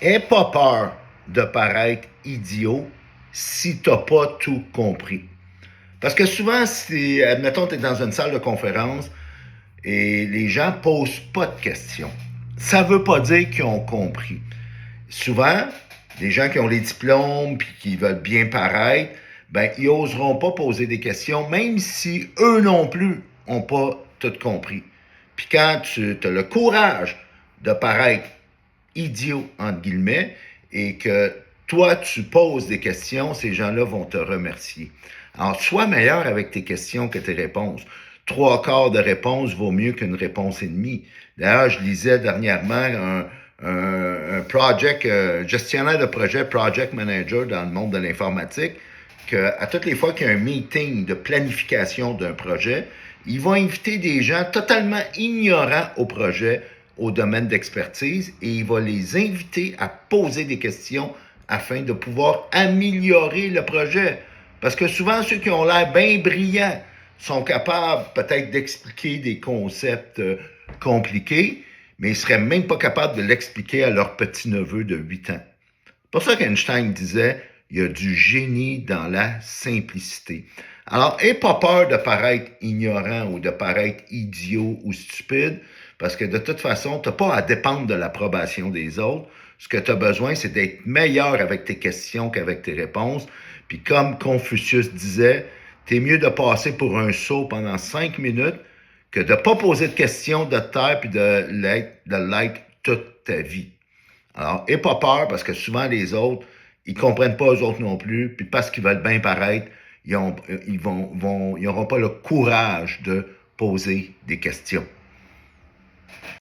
Aie pas peur de paraître idiot si tu n'as pas tout compris. Parce que souvent, si, admettons, tu es dans une salle de conférence et les gens posent pas de questions, ça veut pas dire qu'ils ont compris. Souvent, les gens qui ont les diplômes puis qui veulent bien paraître, ben, ils oseront pas poser des questions, même si eux non plus ont pas tout compris. Puis quand tu as le courage de paraître idiot, entre guillemets, et que toi, tu poses des questions, ces gens-là vont te remercier. Alors, sois meilleur avec tes questions que tes réponses. 3/4 de réponse vaut mieux qu'une réponse et demie. D'ailleurs, je lisais dernièrement un project, gestionnaire de projet, project manager dans le monde de l'informatique, qu'à toutes les fois qu'il y a un meeting de planification d'un projet, il va inviter des gens totalement ignorants au projet, au domaine d'expertise, et il va les inviter à poser des questions afin de pouvoir améliorer le projet. Parce que souvent, ceux qui ont l'air bien brillants sont capables peut-être d'expliquer des concepts compliqués, mais ils ne seraient même pas capables de l'expliquer à leur petit-neveu de 8 ans. C'est pour ça qu'Einstein disait il y a du génie dans la simplicité. Alors, aie pas peur de paraître ignorant ou de paraître idiot ou stupide, parce que de toute façon, tu n'as pas à dépendre de l'approbation des autres. Ce que tu as besoin, c'est d'être meilleur avec tes questions qu'avec tes réponses. Puis comme Confucius disait, t'es mieux de passer pour un sot pendant 5 minutes que de ne pas poser de questions de terre puis de l'être toute ta vie. Alors, aie pas peur parce que souvent les autres, ils comprennent pas eux autres non plus, puis parce qu'ils veulent bien paraître, ils n'auront pas le courage de poser des questions.